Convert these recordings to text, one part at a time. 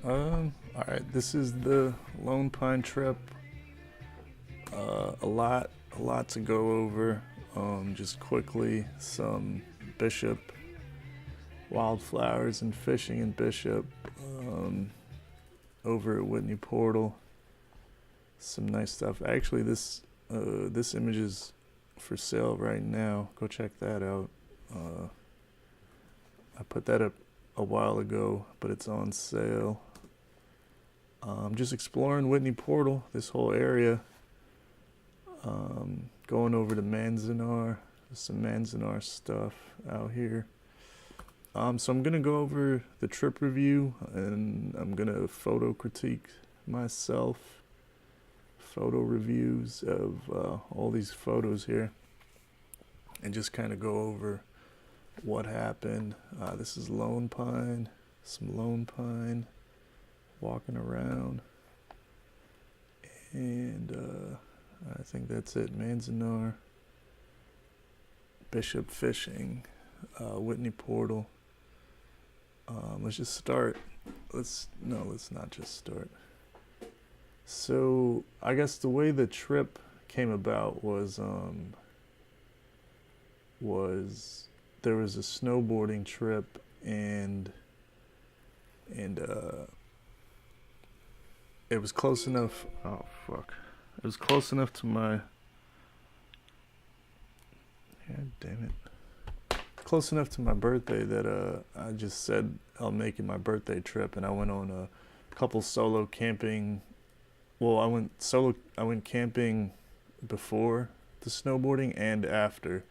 All right, this is the Lone Pine trip. A lot to go over. Just quickly, some Bishop wildflowers and fishing in Bishop. Um, Over at Whitney Portal, some nice stuff. Actually, this image is for sale right now. Go check that out. Uh, I put that up a while ago, but it's on sale. Just exploring Whitney Portal, this whole area. Going over to Manzanar, some Manzanar stuff out here. So I'm gonna go over the trip review, and I'm gonna photo critique myself, photo reviews of all these photos here, and just kind of go over what happened. This is Lone Pine, some Lone Pine, walking around, and I think that's it. Manzanar, Bishop fishing, Whitney Portal. Let's just start. Let's not just start. So I guess the way the trip came about was there was a snowboarding trip, and it was close enough. Oh fuck! It was close enough to my. God damn it! Close enough to my birthday that I just said I'll make it my birthday trip, and I went on a couple solo camping. Well, I went camping before the snowboarding and after,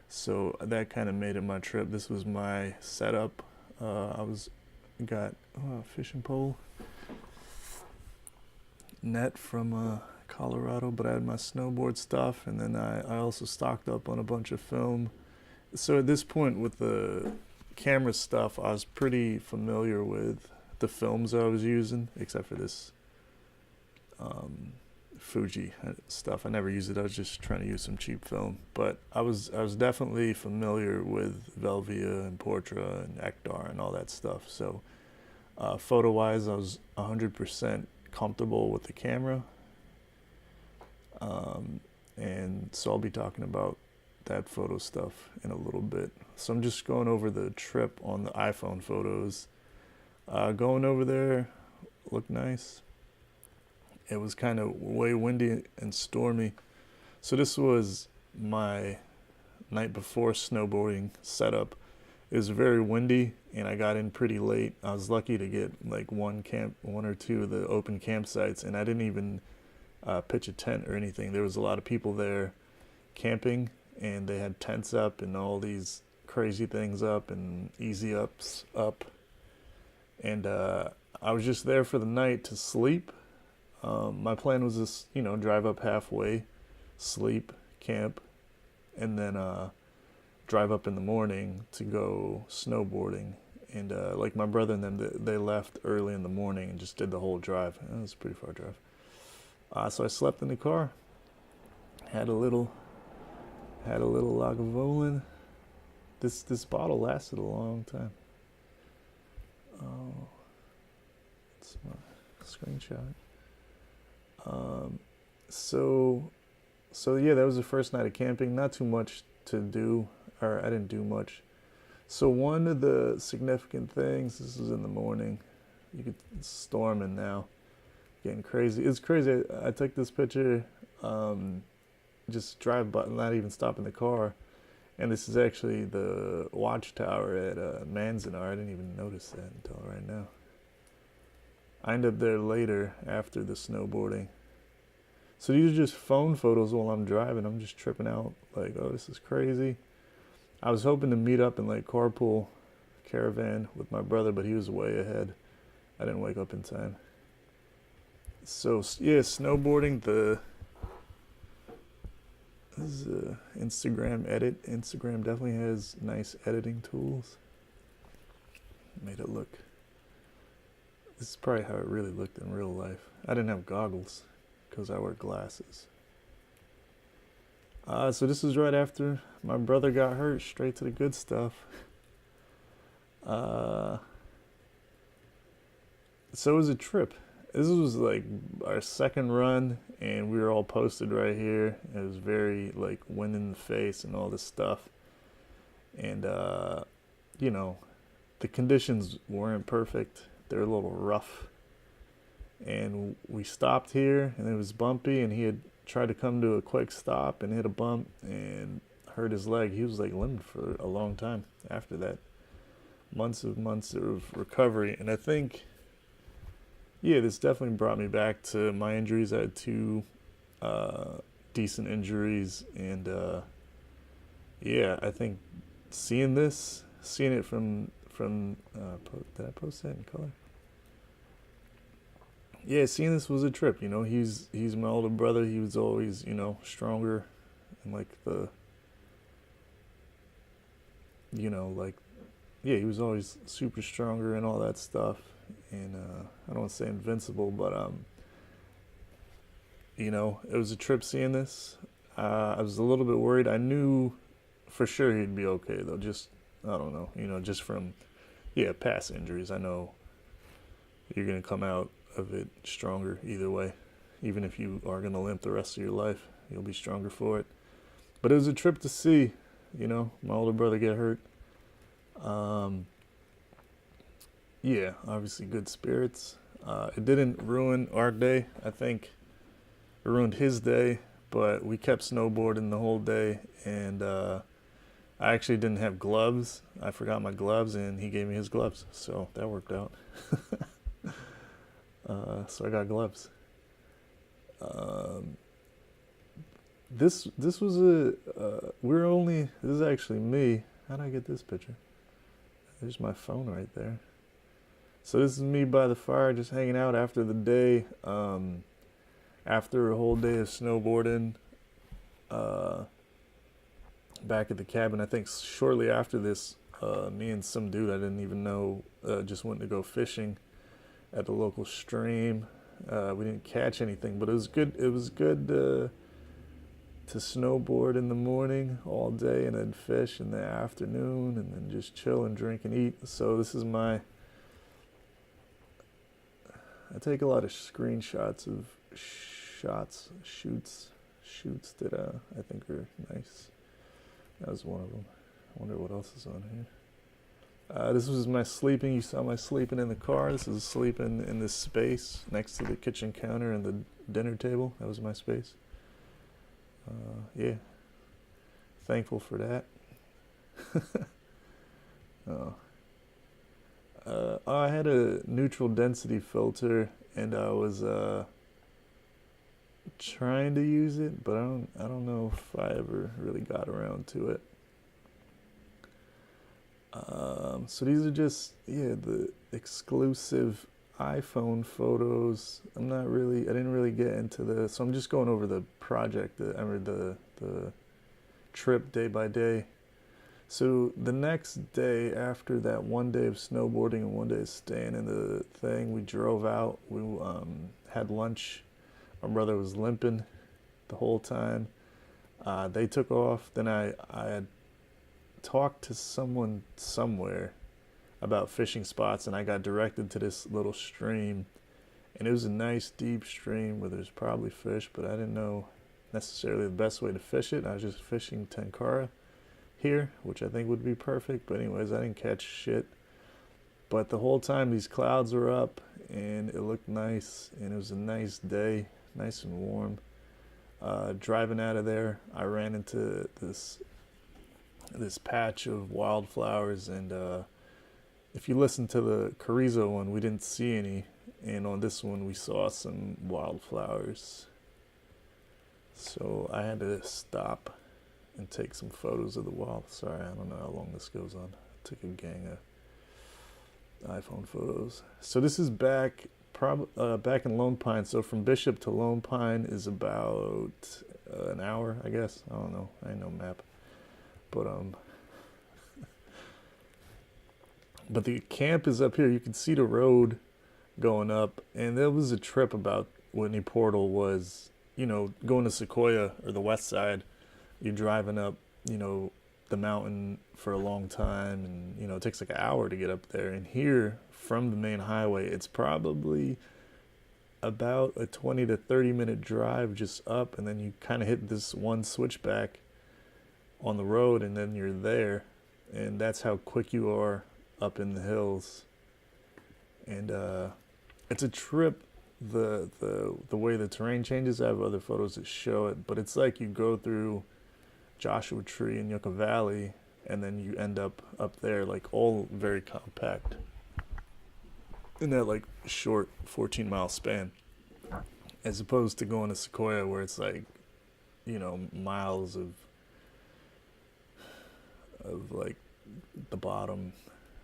so that kind of made it my trip. This was my setup. Got a fishing pole, net from Colorado, but I had my snowboard stuff, and then I also stocked up on a bunch of film. So at this point with the camera stuff, I was pretty familiar with the films I was using, except for this Fuji stuff. I never used it. I was just trying to use some cheap film, but I was definitely familiar with Velvia and Portra and Ektar and all that stuff. So photo wise, I was 100% comfortable with the camera, and so I'll be talking about that photo stuff in a little bit. So I'm just going over the trip on the iPhone photos. Going over there looked nice. It was kind of way windy and stormy. So this was my night before snowboarding setup. It was very windy, and I got in pretty late. I was lucky to get like one or two of the open campsites, and I didn't even pitch a tent or anything. There was a lot of people there camping, and they had tents up and all these crazy things up and easy ups up. And I was just there for the night to sleep. My plan was just, drive up halfway, sleep, camp, and then drive up in the morning to go snowboarding. And like my brother and them, they left early in the morning and just did the whole drive. It was a pretty far drive. So I slept in the car, had a little Lagavulin. This bottle lasted a long time. Oh, it's my screenshot. So yeah, that was the first night of camping. Not too much to do, or I didn't do much. So one of the significant things, this is in the morning. It's storming now, getting crazy. It's crazy. I took this picture, just drive by, not even stopping the car. And this is actually the watchtower at Manzanar. I didn't even notice that until right now. I ended up there later after the snowboarding. So these are just phone photos while I'm driving. I'm just tripping out like, oh, this is crazy. I was hoping to meet up in like carpool caravan with my brother, but he was way ahead. I didn't wake up in time. So yeah, snowboarding. This is a Instagram edit. Instagram definitely has nice editing tools. Made it look. This is probably how it really looked in real life. I didn't have goggles because I wear glasses. So this is right after my brother got hurt. Straight to the good stuff. So it was a trip. This was like our second run, and we were all posted right here. It was very like wind in the face and all this stuff, and you know, the conditions weren't perfect. They're a little rough, and we stopped here, and it was bumpy, and he had tried to come to a quick stop and hit a bump and hurt his leg. He was like limped for a long time after that. Months of recovery, and I think, yeah, this definitely brought me back to my injuries. I had two uh, decent injuries, and yeah, I think seeing it did I post that in color? Yeah, seeing this was a trip. He's my older brother. He was always stronger, and like like yeah, he was always super stronger and all that stuff. And I don't want to say invincible, but it was a trip seeing this. I was a little bit worried. I knew for sure he'd be okay though. Just I don't know, just from past injuries. I know you're gonna come out of it stronger either way. Even if you are gonna limp the rest of your life, you'll be stronger for it. But it was a trip to see, my older brother get hurt. Um, yeah, obviously good spirits. It didn't ruin our day. I think it ruined his day, but we kept snowboarding the whole day, and I actually didn't have gloves. I forgot my gloves, and he gave me his gloves, so that worked out. So I got gloves. Um, this was we're only. This is actually me. How did I get this picture? There's my phone right there. So this is me by the fire, just hanging out after the day. After a whole day of snowboarding, uh, back at the cabin. I think shortly after this, me and some dude I didn't even know just went to go fishing at the local stream. We didn't catch anything, but it was good. It was good to snowboard in the morning all day and then fish in the afternoon and then just chill and drink and eat. So this is I take a lot of screenshots of shoots that I think are nice. That was one of them. I wonder what else is on here. This was my sleeping. You saw my sleeping in the car. This is sleeping in this space next to the kitchen counter and the dinner table. That was my space. Yeah, thankful for that. Oh. I had a neutral density filter, and I was trying to use it, but I don't know if I ever really got around to it. So these are just the exclusive iPhone photos. I didn't really get into so I'm just going over the project, the trip day by day. So the next day after that one day of snowboarding and one day of staying in the thing, we drove out. We had lunch. My brother was limping the whole time. They took off. Then I had talked to someone somewhere about fishing spots, and I got directed to this little stream, and it was a nice deep stream where there's probably fish, but I didn't know necessarily the best way to fish it. I was just fishing tenkara here, which I think would be perfect, but anyways, I didn't catch shit. But the whole time these clouds were up, and it looked nice, and it was a nice day, nice and warm. Driving out of there, I ran into this patch of wildflowers, and if you listen to the Carrizo one, we didn't see any, and on this one we saw some wildflowers. So I had to stop and take some photos of the wild. Sorry, I don't know how long this goes on. I took a gang of iPhone photos. So this is back in Lone Pine. So from Bishop to Lone Pine is about an hour, I guess. I don't know. I ain't no map. But the camp is up here. You can see the road going up, and there was a trip about Whitney Portal was, going to Sequoia or the west side. You're driving up, the mountain for a long time, and it takes like an hour to get up there. And here from the main highway. It's probably about a 20 to 30 minute drive just up, and then you kind of hit this one switchback on the road, and then you're there. And that's how quick you are up in the hills. And it's a trip. The way the terrain changes, I have other photos that show it, but it's like you go through Joshua Tree and Yucca Valley, and then you end up there, like all very compact in that like short 14-mile span, as opposed to going to Sequoia where it's like, miles of like the bottom.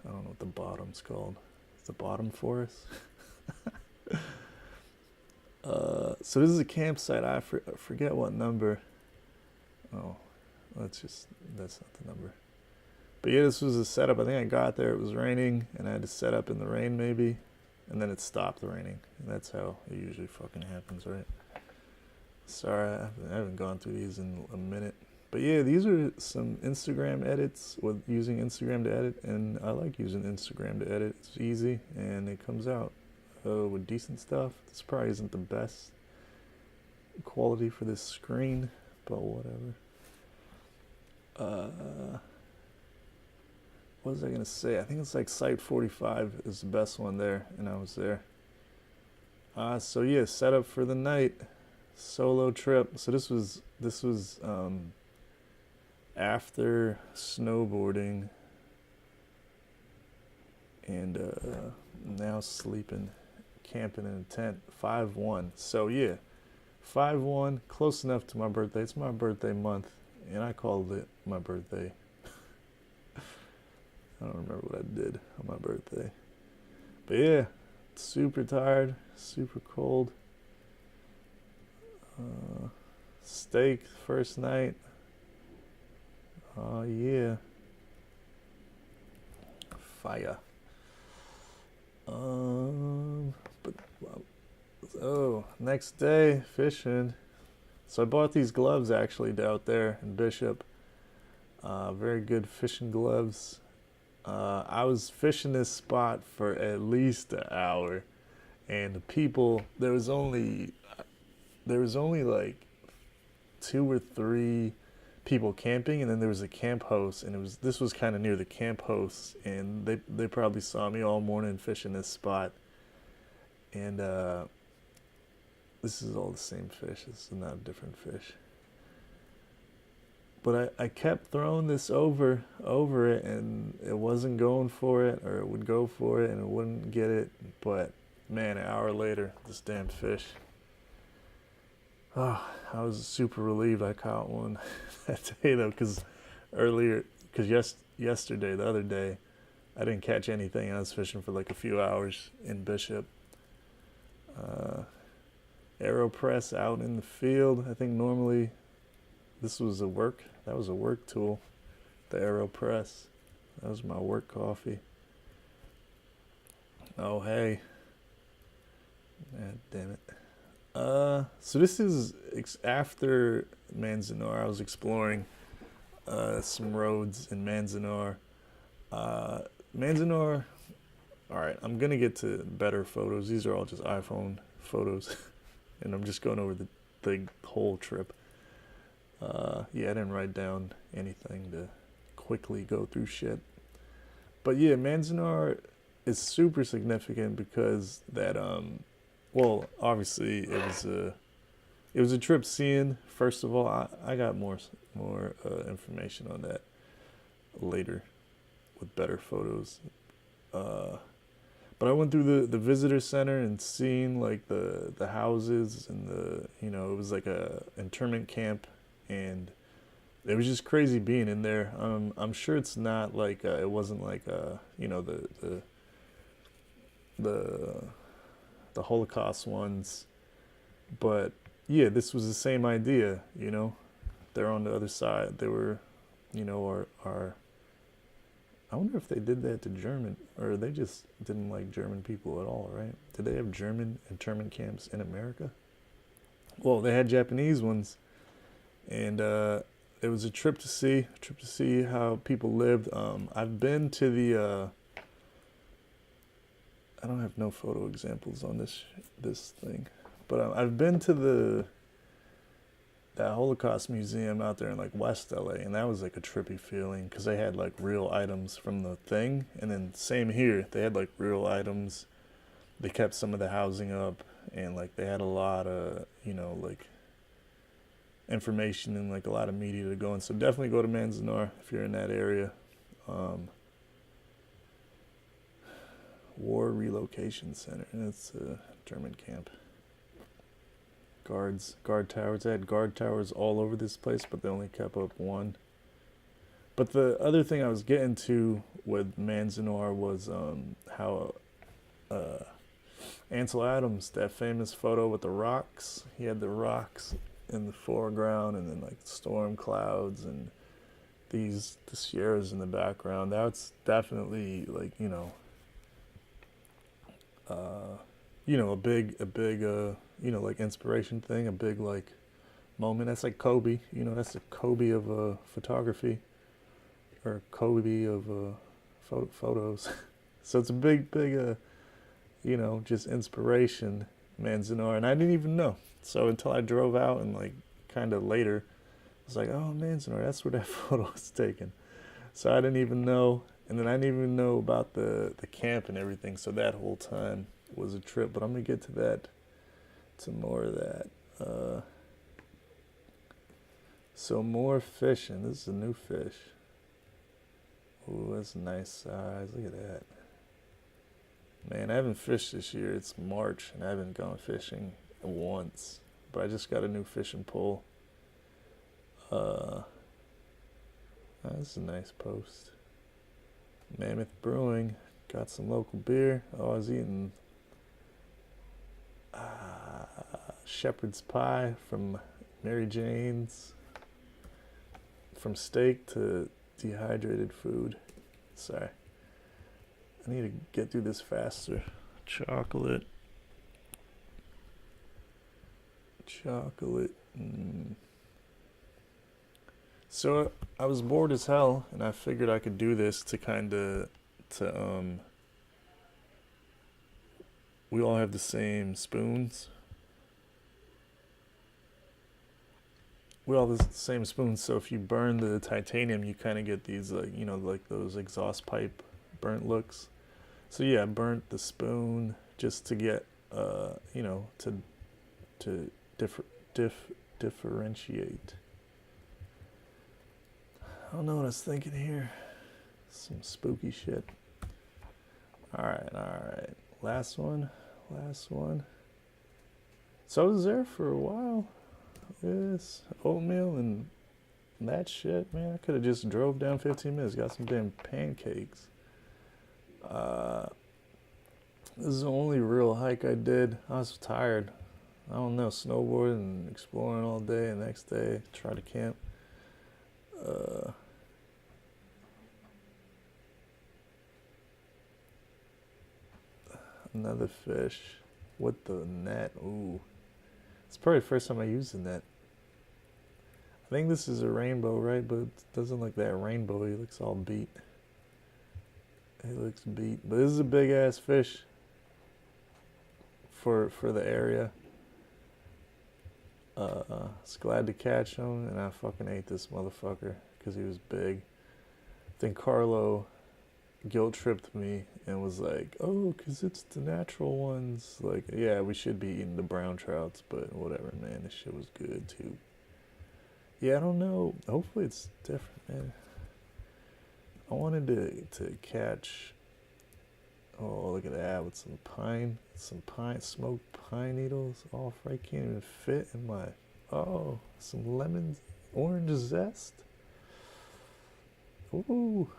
I don't know what the bottom's called. It's the bottom forest. So this is a campsite. I forget what number. Oh, that's not the number. But yeah, this was a setup. I think I got there, it was raining, and I had to set up in the rain maybe, and then it stopped raining. And that's how it usually fucking happens, right? Sorry, I haven't gone through these in a minute. But yeah, these are some Instagram edits with using Instagram to edit, and I like using Instagram to edit. It's easy, and it comes out with decent stuff. This probably isn't the best quality for this screen, but whatever. What was I gonna say? I think it's like Site 45 is the best one there, and I was there. So yeah, set up for the night, solo trip. So this was after snowboarding, and now sleeping, camping in a tent. 5/1. So yeah, 5/1, close enough to my birthday. It's my birthday month, and I called it my birthday. I don't remember what I did on my birthday. But yeah, super tired, super cold. Steak first night. Oh yeah. Fire. But next day fishing. So I bought these gloves actually out there in Bishiop. Very good fishing gloves. I was fishing this spot for at least an hour, and the people, there was only like 2 or 3 people camping, and then there was a camp host, and this was kind of near the camp host, and they probably saw me all morning fishing this spot, and this is all the same fish. This is not a different fish. But I kept throwing this over it, and it wasn't going for it, or it would go for it and it wouldn't get it. But man, an hour later, this damn fish. Oh, I was super relieved I caught one that day though, because yesterday, the other day, I didn't catch anything. I was fishing for like a few hours in Bishiop. AeroPress out in the field. I think normally that was a work tool, the AeroPress. That was my work coffee. Oh hey, God damn it. So this is after Manzanar. I was exploring some roads in Manzanar. Manzanar. All right, I'm gonna get to better photos. These are all just iPhone photos, and I'm just going over the whole trip. Yeah, I didn't write down anything to quickly go through shit. But yeah, Manzanar is super significant because that well, obviously it was a trip seeing. First of all, I got more information on that later with better photos. But I went through the visitor center and seeing like the houses and it was like a internment camp, and it was just crazy being in there. I'm sure it's not like it wasn't like the Holocaust ones, but yeah, this was the same idea. They're on the other side. They were, our I wonder if they did that to German, or they just didn't like German people at all, right? Did they have German internment camps in America? Well, they had Japanese ones, and it was a trip to see how people lived. I've been to I don't have no photo examples on this thing, but I've been to that Holocaust museum out there in like West LA, and that was like a trippy feeling because they had like real items from the thing, and then same here, they had like real items. They kept some of the housing up, and like they had a lot of like information and like a lot of media to go in. So definitely go to Manzanar if you're in that area. Um, War Relocation Center. It's a German camp. Guard towers. They had guard towers all over this place, but they only kept up one. But the other thing I was getting to with Manzanar was how uh, Ansel Adams, that famous photo with the rocks, he had the rocks in the foreground and then like storm clouds and the Sierras in the background. That's definitely like a big like inspiration thing, a big like moment. That's like Kobe. That's the Kobe of photography, or Kobe of photos. So it's a big just inspiration, Manzanar, and I didn't even know. So until I drove out and like kind of later, I was like, oh, Manzanar, that's where that photo was taken. So I didn't even know, and then I didn't even know about the camp and everything. So that whole time was a trip. But I'm gonna get to that, to more of that. So more fishing. This is a new fish. Ooh, that's a nice size. Look at that. Man, I haven't fished this year. It's March, and I haven't gone fishing once. But I just got a new fishing pole. That's a nice post. Mammoth Brewing. Got some local beer. Oh, I was eating shepherd's pie from Mary Jane's. From steak to dehydrated food. Sorry. I need to get through this faster. Chocolate. So I was bored as hell, and I figured I could do this to we all have the same spoons. We all have the same spoons, so if you burn the titanium, you kind of get these like those exhaust pipe burnt looks. So yeah, I burnt the spoon just to get to differentiate. I don't know what I was thinking here. Some spooky shit. All right. Last one. So I was there for a while. This oatmeal and that shit, man. I could have just drove down 15 minutes, got some damn pancakes. This is the only real hike I did. I was tired. I don't know, snowboarding and exploring all day, and the next day try to camp. Another fish with the net. Ooh, it's probably the first time I used the net. I think this is a rainbow, right? But it doesn't look that rainbow. He looks all beat. But this is a big ass fish for the area. It's glad to catch him, and I fucking ate this motherfucker because he was big. I think Carlo guilt tripped me and was like, oh, because it's the natural ones. Like, yeah, we should be eating the brown trouts, but whatever, man. This shit was good too. Yeah, I don't know. Hopefully it's different, man. I wanted to catch. Oh, look at that, with some smoked pine needles. Oh, I can't even fit in my. Oh, some lemon, orange zest. Ooh.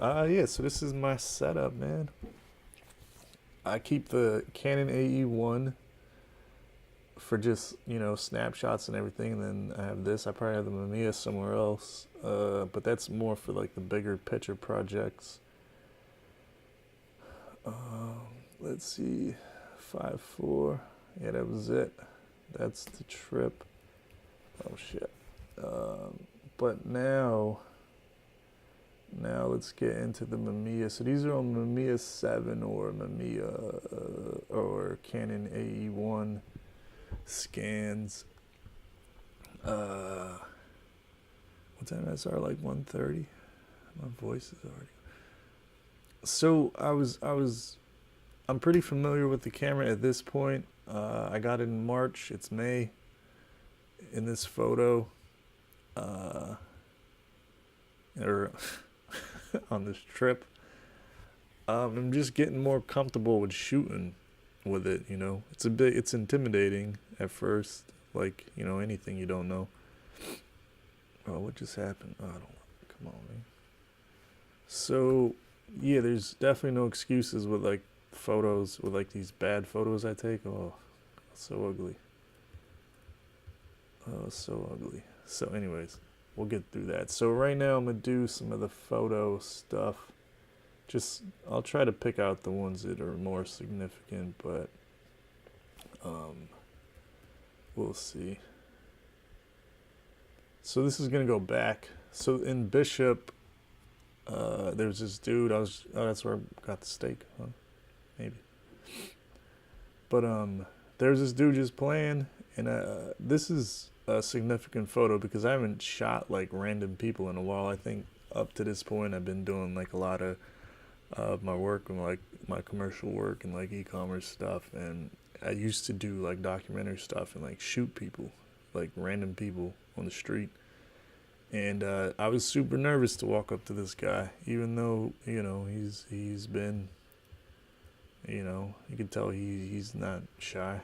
Yeah, so this is my setup, man. I keep the Canon AE1 for just, snapshots and everything, and then I have this. I probably have the Mamiya somewhere else, but that's more for like the bigger picture projects. Let's see, 5.4. Yeah, that was it. That's the trip. Oh shit. But now Now let's get into the Mamiya. So these are on Mamiya 7 or Mamiya or Canon AE1 scans. What's MSR like 130? My voice is already. So I'm pretty familiar with the camera at this point. I got it in March. It's May. In this photo, or on this trip, I'm just getting more comfortable with shooting with it. It's intimidating at first, like anything you don't know. Oh, what just happened? Oh, I don't. Come on, man. So, yeah, there's definitely no excuses with like photos, with like these bad photos I take. Oh, so ugly. Oh, so ugly. So, anyways, we'll get through that. So right now I'm gonna do some of the photo stuff. I'll try to pick out the ones that are more significant, but we'll see. So this is gonna go back. So in Bishiop, there's this dude. That's where I got the steak, huh? Maybe. But there's this dude just playing, and this is a significant photo because I haven't shot like random people in a while. I think up to this point I've been doing like a lot of my work and like my commercial work and like e-commerce stuff, and I used to do like documentary stuff and like shoot people, like random people on the street. And I was super nervous to walk up to this guy, even though he's been, you can tell he's not shy.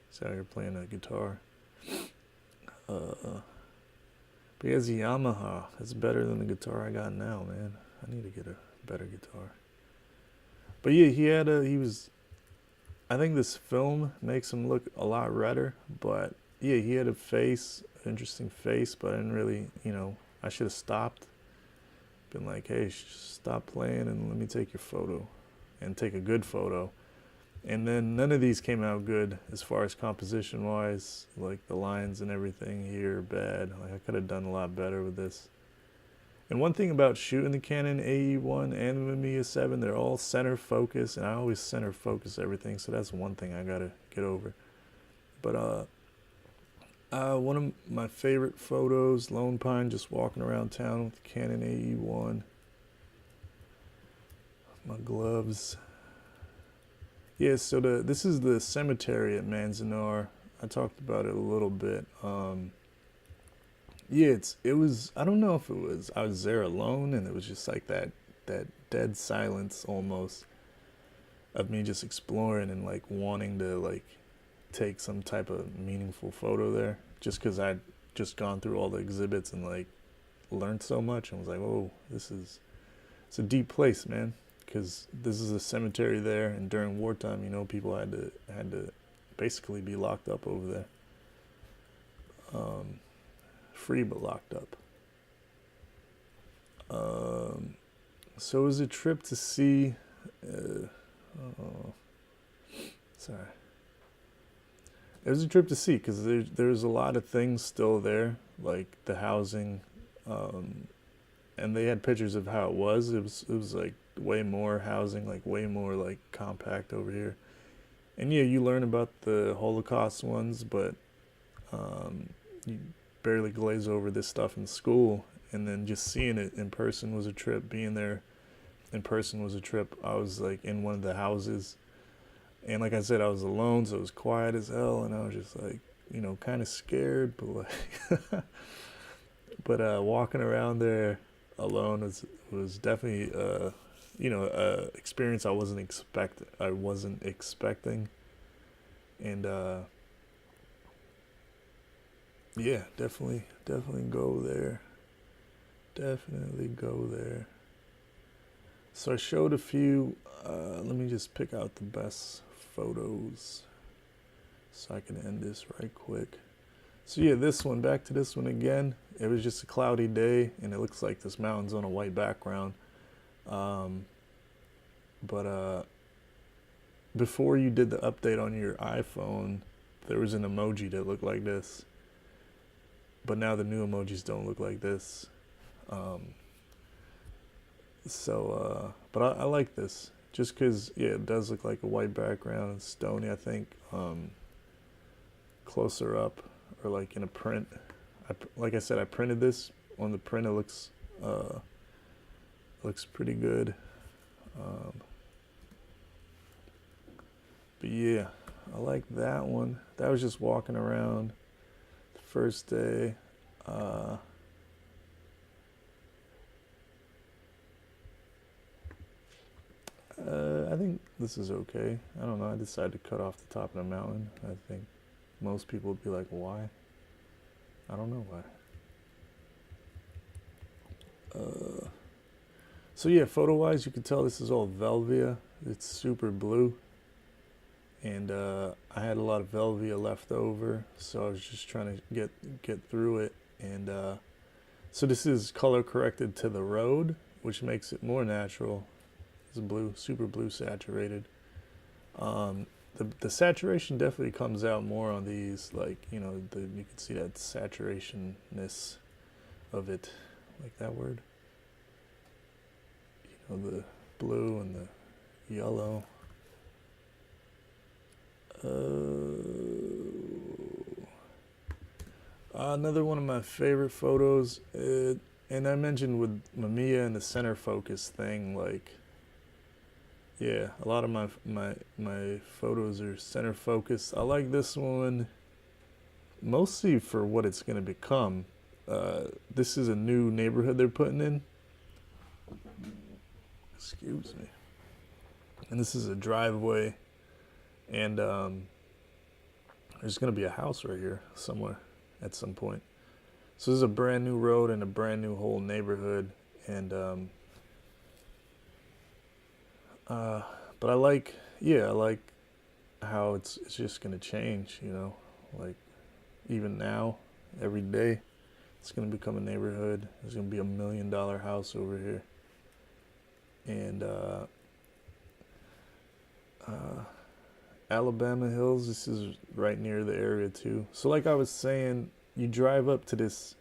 He's out here playing a guitar. But he has a Yamaha. That's better than the guitar I got now, man. I need to get a better guitar. But yeah, he was. I think this film makes him look a lot redder, but yeah, he had interesting face, but I didn't really, I should have stopped. Been like, hey, stop playing and let me take your photo and take a good photo. And then none of these came out good as far as composition wise, like the lines and everything here are bad. Like I could have done a lot better with this. And one thing about shooting the Canon AE1 and the Mamiya 7, they're all center focus, and I always center focus everything, so that's one thing I gotta get over. But one of my favorite photos, Lone Pine, just walking around town with the Canon AE1. My gloves. Yeah, so this is the cemetery at Manzanar. I talked about it a little bit. Yeah, it was. I don't know if it was. I was there alone, and it was just like that dead silence almost of me just exploring and like wanting to like take some type of meaningful photo there, just because I'd just gone through all the exhibits and like learned so much, and was like, oh, it's a deep place, man. Because this is a cemetery there, and during wartime, people had to basically be locked up over there. Free but locked up. So it was a trip to see. Sorry. It was a trip to see because there's a lot of things still there, like the housing, and they had pictures of how it was. It was like way more housing, like way more like compact over here. And yeah, you learn about the Holocaust ones, but you barely glaze over this stuff in school, and then just seeing it in person was a trip. Being there in person was a trip. I was like in one of the houses, and like I said, I was alone, so it was quiet as hell, and I was just like, kind of scared, but like, but walking around there alone was definitely experience I wasn't expecting, and yeah, definitely go there. Definitely go there. So I showed a few. Let me just pick out the best photos so I can end this right quick. So yeah, back to this one again. It was just a cloudy day, and it looks like this mountain's on a white background. But before you did the update on your iPhone, there was an emoji that looked like this. But now the new emojis don't look like this. So, but I like this just because, yeah, it does look like a white background and stony. I think closer up or like in a print. Like I said, I printed this on the print. It looks pretty good. But yeah, I like that one. That was just walking around the first day. I think this is okay. I don't know. I decided to cut off the top of the mountain. I think most people would be like, why? I don't know why. So yeah, photo-wise, you can tell this is all Velvia. It's super blue. And I had a lot of Velvia left over, so I was just trying to get through it. And so this is color corrected to the road, which makes it more natural. It's blue, super blue saturated. The saturation definitely comes out more on these, like, you know, you can see that saturation-ness of it, like that word. You know, the blue and the yellow. Another one of my favorite photos, and I mentioned with Mamiya and the center focus thing, like, yeah, a lot of my photos are center focus. I like this one mostly for what it's going to become. This is a new neighborhood they're putting in. Excuse me. And this is a driveway, and there's going to be a house right here somewhere at some point. So this is a brand new road and a brand new whole neighborhood, and but I like how it's just gonna change, you know, like even now, every day, it's gonna become a neighborhood. There's gonna be $1 million house over here, and Alabama Hills. This is right near the area too. So like I was saying, you drive up to this.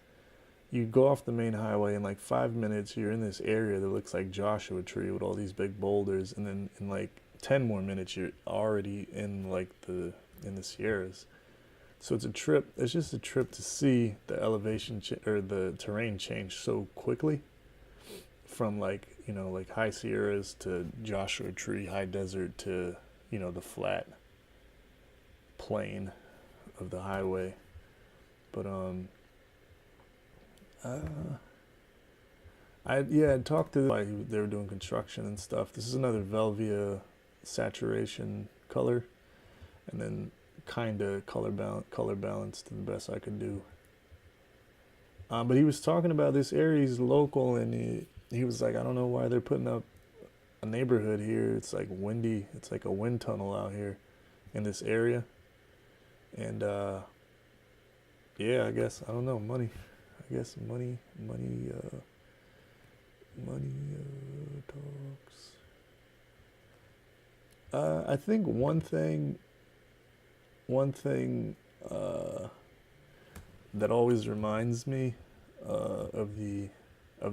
You go off the main highway in like 5 minutes, you're in this area that looks like Joshua Tree with all these big boulders, and then in like 10 more minutes you're already in like in the Sierras. So it's a trip. It's just a trip to see the elevation or the terrain change so quickly from, like, you know, like high Sierras to Joshua Tree, high desert to, you know, the flat plain of the highway. But I talked to why they were doing construction and stuff. This is another Velvia saturation color, and then kind of color balance to the best I could do. But he was talking about this area. He's local, and he was like, I don't know why they're putting up a neighborhood here. It's like windy. It's like a wind tunnel out here in this area. And yeah, I guess, I don't know, money. I guess money talks. I think one thing that always reminds me of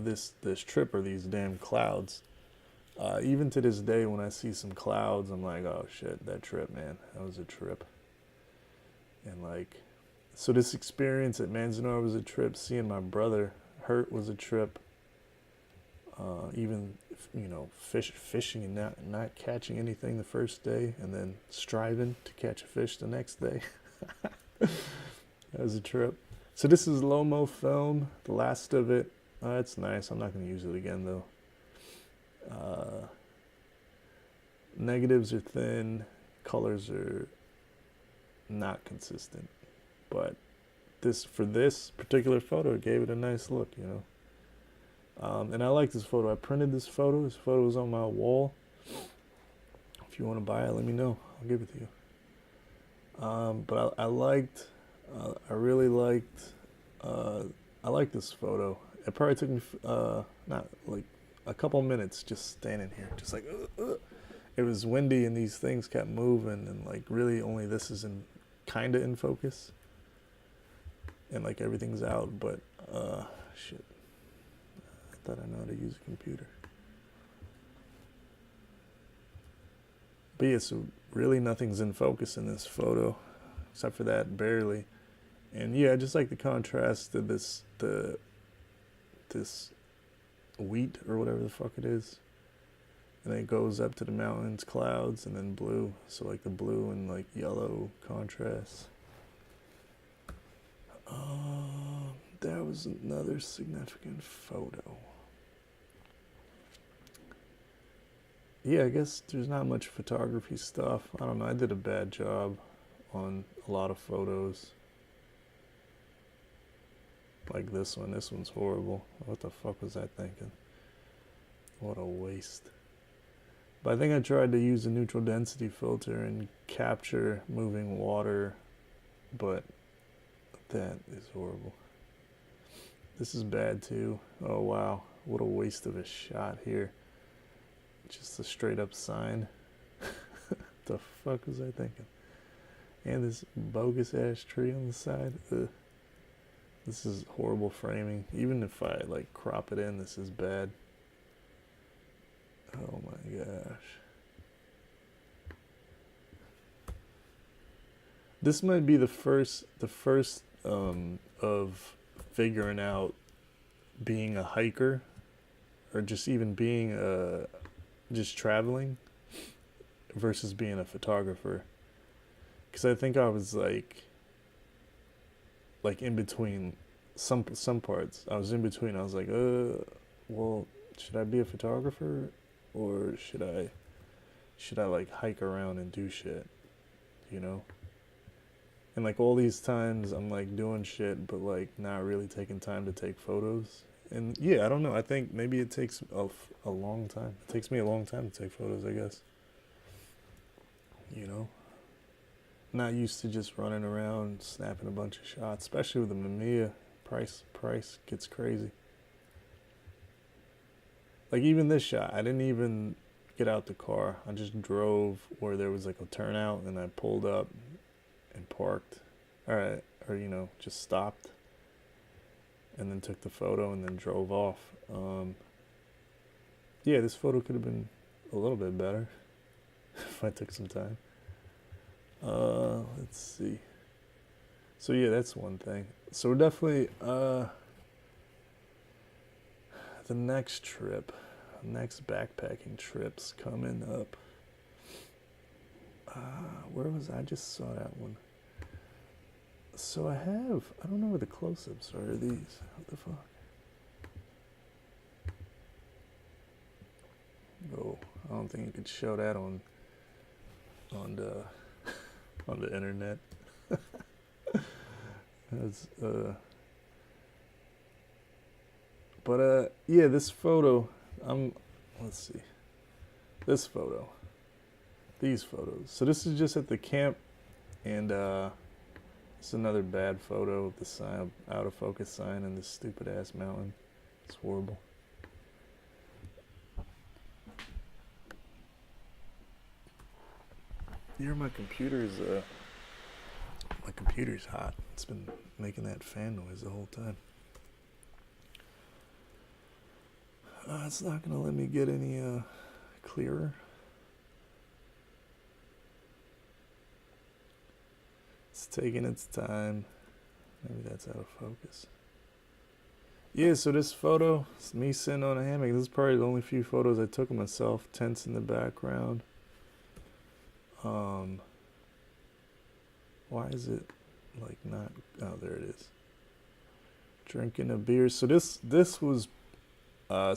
this trip are these damn clouds. Even to this day, when I see some clouds, I'm like, oh shit, that trip, man, that was a trip. And like, so this experience at Manzanar was a trip. Seeing my brother hurt was a trip. Even, you know, fishing and not catching anything the first day, and then striving to catch a fish the next day. That was a trip. So this is Lomo film, the last of it. It's nice. I'm not going to use it again though. Negatives are thin, colors are not consistent, but for this particular photo, it gave it a nice look, you know. And I like this photo. I printed this photo. This photo is on my wall. If you want to buy it, let me know. I'll give it to you. But I really liked this photo. It probably took me not like a couple minutes just standing here, just like it was windy and these things kept moving, and like really only this is kind of in focus, and like everything's out. But shit. I thought I know how to use a computer. But yeah, so really nothing's in focus in this photo, except for that barely. And yeah, I just like the contrast to this wheat or whatever the fuck it is. And then it goes up to the mountains, clouds, and then blue. So like the blue and like yellow contrast. That was another significant photo. Yeah, I guess there's not much photography stuff. I don't know, I did a bad job on a lot of photos. Like this one. This one's horrible. What the fuck was I thinking? What a waste. But I think I tried to use a neutral density filter and capture moving water, but that is horrible. This is bad too. Oh wow, what a waste of a shot here. Just a straight up sign. The fuck was I thinking? And this bogus ass tree on the side. Ugh. This is horrible framing. Even if I like crop it in, this is bad. Oh my gosh. This might be the first of figuring out being a hiker, or just even being just traveling versus being a photographer. Because I think I was like in between some parts. I was in between. I was like, well, should I be a photographer, or should I like hike around and do shit, you know? And like all these times I'm like doing shit, but like not really taking time to take photos. And yeah, I don't know. I think maybe it takes a long time. It takes me a long time to take photos, I guess. You know? Not used to just running around snapping a bunch of shots, especially with the mamiya. Price gets crazy. Like even this shot, I didn't even get out the car. I just drove where there was like a turnout, and I pulled up and parked, or you know, just stopped, and then took the photo and then drove off. Yeah, this photo could have been a little bit better if I took some time. Let's see. So yeah, that's one thing. So we're definitely the next backpacking trip's coming up. Where was I? Just saw that one. So I don't know where the close-ups are. These, what the fuck? Oh, I don't think you could show that on the internet. That's but yeah, this photo. Let's see. This photo. These photos. So this is just at the camp, and it's another bad photo of the sign, out of focus sign, and this stupid ass mountain. It's horrible. Here my computer's hot. It's been making that fan noise the whole time. It's not gonna let me get any clearer. It's taking its time. Maybe that's out of focus. Yeah, so this photo, it's me sitting on a hammock. This is probably the only few photos I took of myself. Tents in the background. Why is it like not? Oh, there it is. Drinking a beer. So this was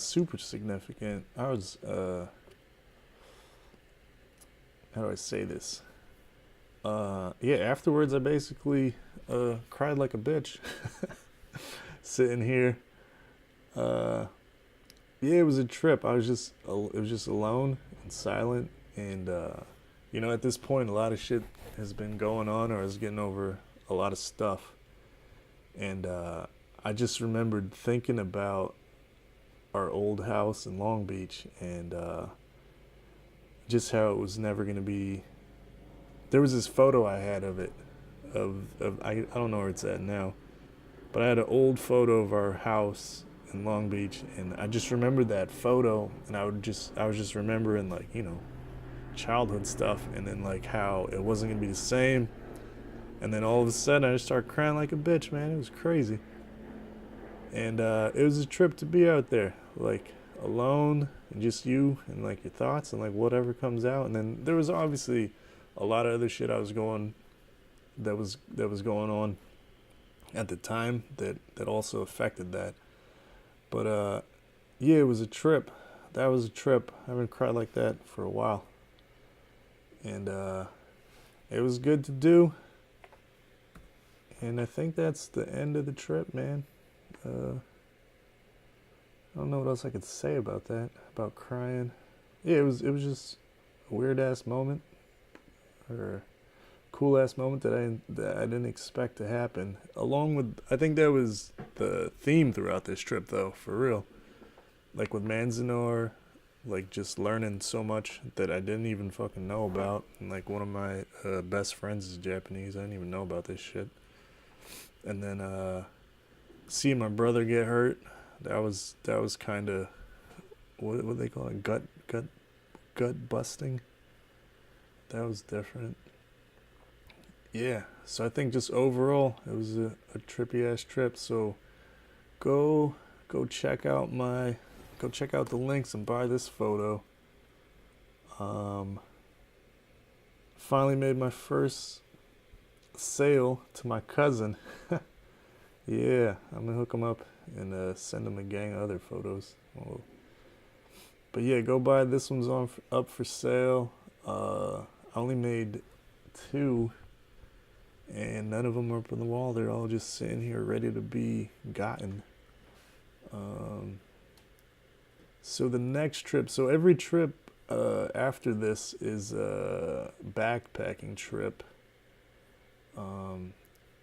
super significant. I was how do I say this? Yeah, afterwards I basically cried like a bitch. Sitting here. Yeah, it was a trip. It was just alone and silent, and you know, at this point a lot of shit has been going on, or I was getting over a lot of stuff, and I just remembered thinking about our old house in Long Beach, and just how it was never going to be. There was this photo I had of it, I don't know where it's at now, but I had an old photo of our house in Long Beach, and I just remembered that photo, and I was just remembering, like, you know, childhood stuff, and then like how it wasn't gonna be the same. And then all of a sudden, I just started crying like a bitch, man. It was crazy. And it was a trip to be out there, like alone, and just you and like your thoughts and like whatever comes out. And then there was obviously a lot of other shit that was going on at the time that also affected that. But yeah, it was a trip. That was a trip. I haven't cried like that for a while, and it was good to do. And I think that's the end of the trip, man. I don't know what else I could say about that. About crying. Yeah, it was just a weird ass moment, or a cool ass moment that I didn't expect to happen. Along with, I think that was the theme throughout this trip, though, for real. Like with Manzanar, like just learning so much that I didn't even fucking know about. And like one of my best friends is Japanese. I didn't even know about this shit. And then seeing my brother get hurt, that was kind of what they call it, gut busting. That was different. Yeah, so I think just overall it was a trippy ass trip. So go go check out my go check out the links and buy this photo. Um, Finally made my first sale to my cousin. Yeah, I'm gonna hook him up and send him a gang of other photos. Well, but yeah, go buy. This one's up for sale. I only made two, and none of them are up on the wall. They're all just sitting here ready to be gotten. Um, so the next trip. So every trip after this is a backpacking trip.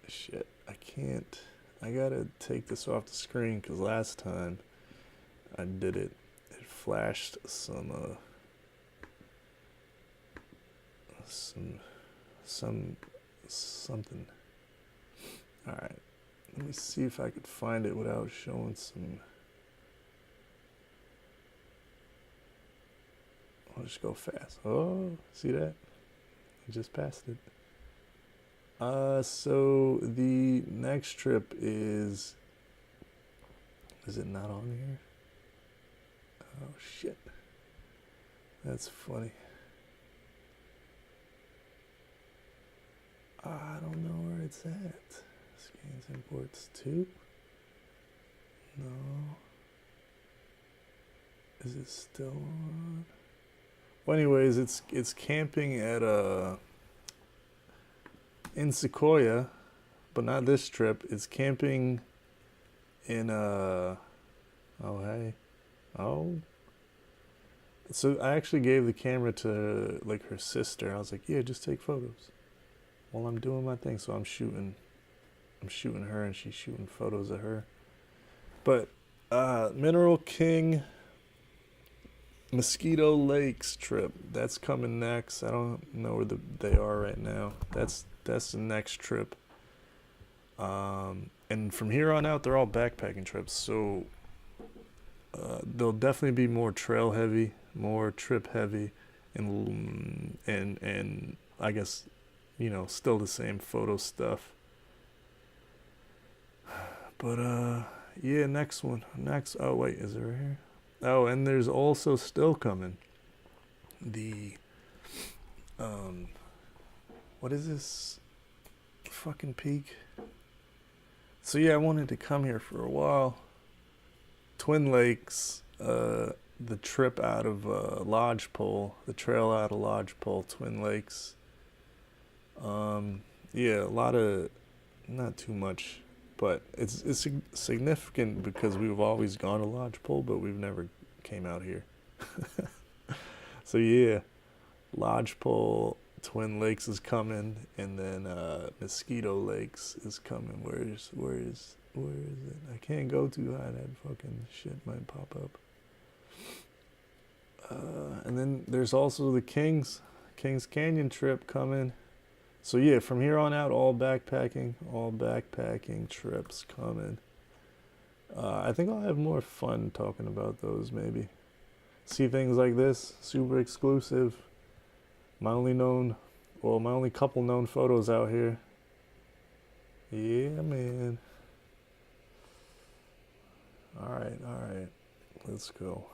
Shit, I can't. I gotta take this off the screen because last time I did it, it flashed something. All right, let me see if I could find it without showing some. I'll just go fast. Oh, see that? I just passed it. So the next trip is it not on here? Oh shit. That's funny. I don't know where it's at. Scans imports to. No. Is it still on? Well, anyways, it's camping at in Sequoia, but not this trip. It's camping in oh hey. Oh. So I actually gave the camera to like her sister. I was like, yeah, just take photos while I'm doing my thing. So I'm shooting her and she's shooting photos of her. But Mineral King Mosquito Lakes trip, that's coming next. I don't know where they are right now. That's the next trip. And from here on out, they're all backpacking trips. So they'll definitely be more trail heavy, more trip heavy, and I guess, still the same photo stuff. But yeah, next one. Oh wait, is it right here? Oh, and there's also still coming the what is this fucking peak? So yeah, I wanted to come here for a while. Twin Lakes, the trip out of Lodgepole, the trail out of Lodgepole, Twin Lakes. Yeah, a lot of, not too much, but it's significant because we've always gone to Lodgepole, but we've never came out here. So yeah, Lodgepole, Twin Lakes is coming, and then Mosquito Lakes is coming. Where is it? I can't go too high. That fucking shit might pop up. And then there's also the Kings Canyon trip coming. So yeah, from here on out, all backpacking trips coming. I think I'll have more fun talking about those maybe. See things like this, super exclusive. My only known, well, my only couple known photos out here. Yeah, man. All right. Let's go.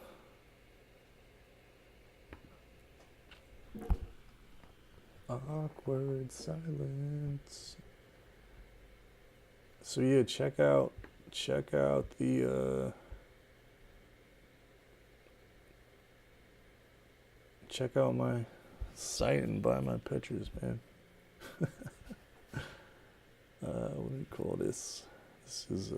Awkward silence. So yeah, check out the check out my site and buy my pictures, man. What do you call this? This is